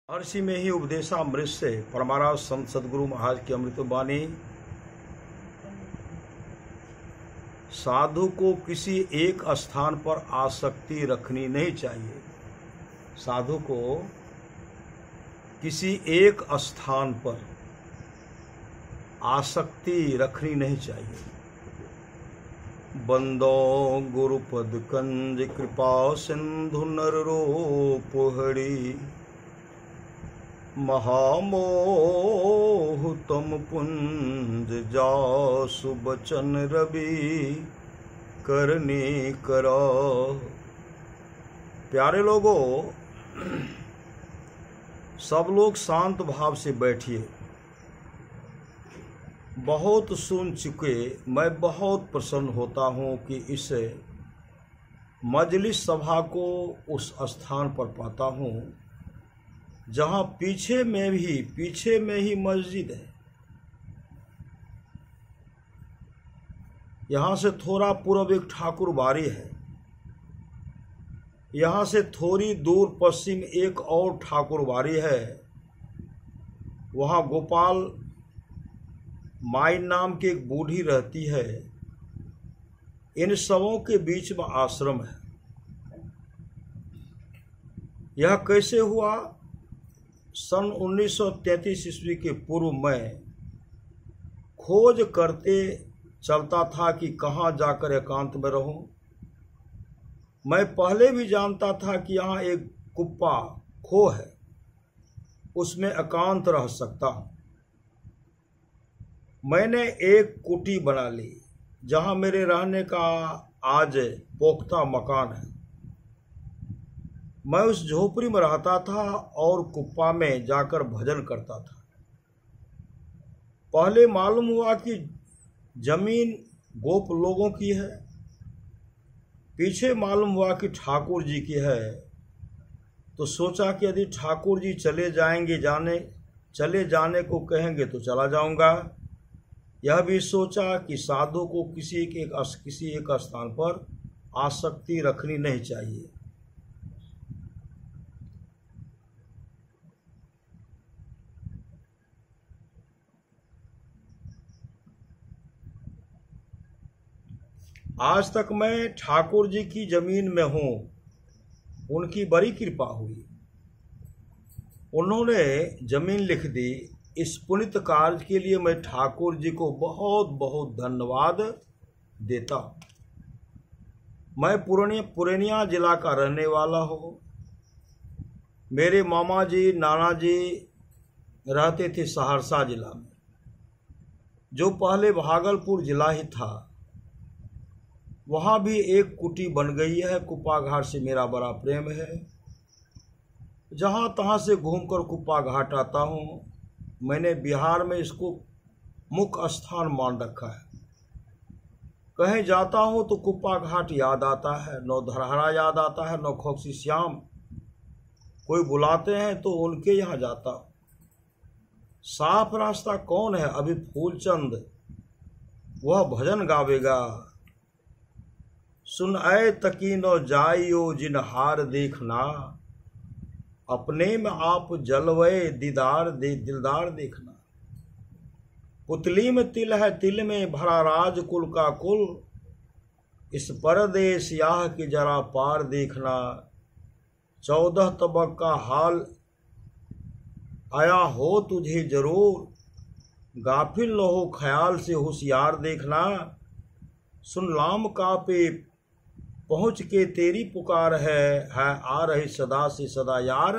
महर्षि में ही उपदेशामृत से परमाराज संत सदगुरु महाराज की अमृत वाणी। साधु को किसी एक स्थान पर आसक्ति रखनी नहीं चाहिए। साधु को किसी एक स्थान पर आसक्ति रखनी नहीं चाहिए। बंदो गुरुपद कंज कृपा सिंधु नर रूप हरि, महामोह तम पुंज जासु बचन रवि करने करा। प्यारे लोगों, सब लोग शांत भाव से बैठिए। बहुत सुन चुके, मैं बहुत प्रसन्न होता हूँ कि इस मजलिस सभा को उस स्थान पर पाता हूँ जहाँ पीछे में ही मस्जिद है। यहाँ से थोड़ा पूर्व एक ठाकुर बाड़ी है। यहाँ से थोड़ी दूर पश्चिम एक और ठाकुर बाड़ी है। वहाँ गोपाल माई नाम की एक बूढ़ी रहती है। इन सबों के बीच में आश्रम है। यह कैसे हुआ? सन 1933 ईस्वी के पूर्व में खोज करते चलता था कि कहाँ जाकर एकांत में रहूं। मैं पहले भी जानता था कि यहाँ एक कुप्पा खो है, उसमें एकांत रह सकता हूँ। मैंने एक कुटी बना ली जहाँ मेरे रहने का आज पोख्ता मकान है। मैं उस झोपड़ी में रहता था और कुप्पा में जाकर भजन करता था। पहले मालूम हुआ कि जमीन गोप लोगों की है। पीछे मालूम हुआ कि ठाकुर जी की है। तो सोचा कि यदि ठाकुर जी चले जाने को कहेंगे तो चला जाऊंगा। यह भी सोचा कि साधु को किसी एक स्थान पर आसक्ति रखनी नहीं चाहिए। आज तक मैं ठाकुर जी की जमीन में हूँ। उनकी बड़ी कृपा हुई। उन्होंने जमीन लिख दी। इस पुनित कार्य के लिए मैं ठाकुर जी को बहुत बहुत धन्यवाद देता हूँ। मैं पूर्णिया जिला का रहने वाला हूँ। मेरे मामा जी नाना जी रहते थे सहरसा जिला में, जो पहले भागलपुर जिला ही था। वहाँ भी एक कुटी बन गई है। कुप्पा घाट से मेरा बड़ा प्रेम है। जहाँ तहाँ से घूमकर कुप्पा घाट आता हूँ। मैंने बिहार में इसको मुख्य स्थान मान रखा है। कहीं जाता हूँ तो कुप्पा घाट याद आता है, नौधरहरा याद आता है, नौखोक्सी श्याम। कोई बुलाते हैं तो उनके यहाँ जाता हूँ। साफ रास्ता कौन है? अभी फूलचंद, वह भजन गावेगा। सुन आए तकीनो जाइयो जिन हार देखना, अपने में आप जलवे दिलदार देखना। पुतली में तिल है, तिल में भरा राजकुल का कुल, इस परदेश याह की जरा पार देखना। 14 तबक का हाल आया हो तुझे जरूर, गाफिल न हो ख्याल से होशियार देखना। सुन लाम का पे पहुँच के तेरी पुकार है आ रही सदा से सदा यार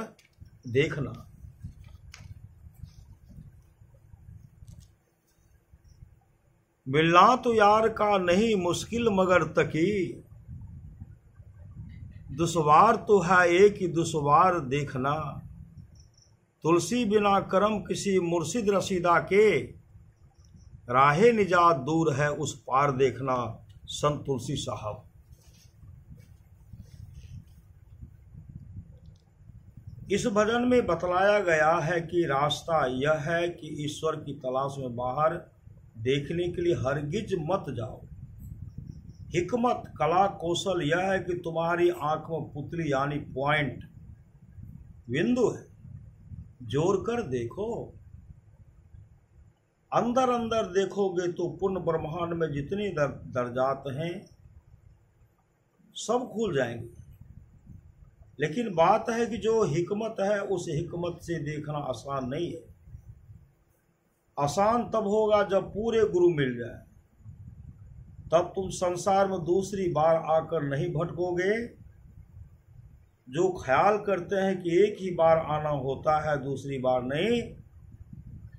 देखना। मिलना तो यार का नहीं मुश्किल मगर तकी, दुश्वार तो है एक ही दुश्वार देखना। तुलसी बिना करम किसी मुर्शिद रसीदा के, राहे निजात दूर है उस पार देखना। संत तुलसी साहब। इस भजन में बतलाया गया है कि रास्ता यह है कि ईश्वर की तलाश में बाहर देखने के लिए हरगिज मत जाओ। हिकमत कला कौशल यह है कि तुम्हारी आंख में पुतली यानी पॉइंट बिंदु है। जोड़ कर देखो, अंदर अंदर देखोगे तो पूर्ण ब्रह्मांड में जितने दर्जात हैं सब खुल जाएंगे। लेकिन बात है कि जो हिकमत है उस हिकमत से देखना आसान नहीं है। आसान तब होगा जब पूरे गुरु मिल जाए, तब तुम संसार में दूसरी बार आकर नहीं भटकोगे। जो ख्याल करते हैं कि एक ही बार आना होता है, दूसरी बार नहीं,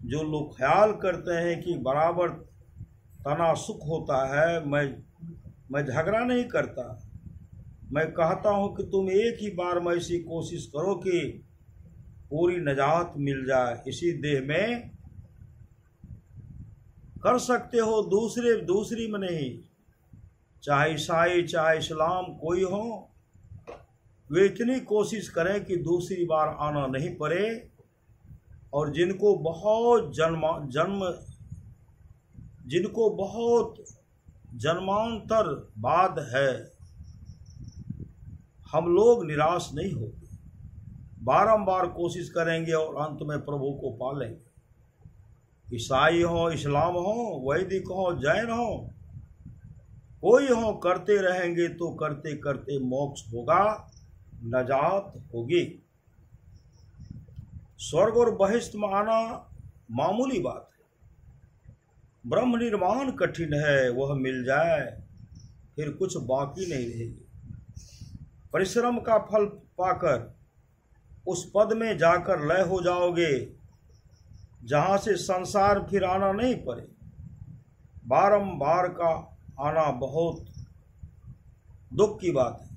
जो लोग ख्याल करते हैं कि बराबर तना सुख होता है, मैं झगड़ा नहीं करता, मैं कहता हूं कि तुम एक ही बार में ऐसी कोशिश करो कि पूरी नजात मिल जाए। इसी देह में कर सकते हो, दूसरी में नहीं। चाहे ईसाई चाहे इस्लाम कोई हो, वे इतनी कोशिश करें कि दूसरी बार आना नहीं पड़े। और जिनको बहुत जन्मांतर बाद है, हम लोग निराश नहीं होंगे, बारंबार कोशिश करेंगे और अंत में प्रभु को पा लेंगे। ईसाई हो, इस्लाम हो, वैदिक हो, जैन हो, कोई हो, करते रहेंगे तो करते करते मोक्ष होगा, नजात होगी। स्वर्ग और बहिष्ठ में आना मामूली बात है। ब्रह्म निर्माण कठिन है, वह मिल जाए फिर कुछ बाकी नहीं रहेगी। परिश्रम का फल पाकर उस पद में जाकर लय हो जाओगे जहां से संसार फिर आना नहीं पड़े। बारंबार का आना बहुत दुख की बात है।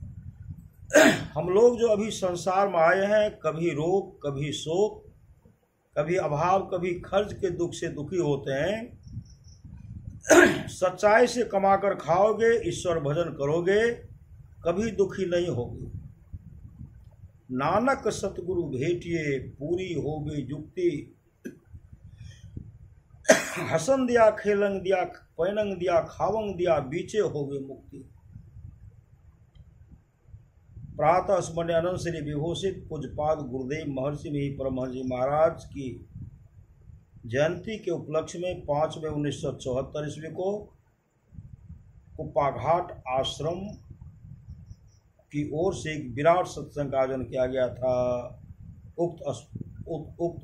हम लोग जो अभी संसार में आए हैं, कभी रोग, कभी शोक, कभी अभाव, कभी खर्च के दुख से दुखी होते हैं। सच्चाई से कमाकर खाओगे, ईश्वर भजन करोगे, कभी दुखी नहीं होगे। नानक सतगुरु भेटिए, पूरी होगी जुक्ति। हसन दिया, खेलंग दिया, पैनंग दिया, खावंग दिया, बीचे होगे मुक्ति। प्रातः स्मरण अनंत श्री विभूषित पूज्यपाद गुरुदेव महर्षि भी परमहंस जी महाराज की जयंती के उपलक्ष्य में 5 मई 1974 ईस्वी को कुप्पाघाट आश्रम की ओर से एक विराट सत्संग का आयोजन किया गया था। उक्त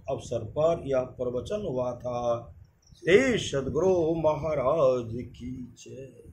अवसर पर यह प्रवचन हुआ था। श्री सद्गुरु महाराज की जय।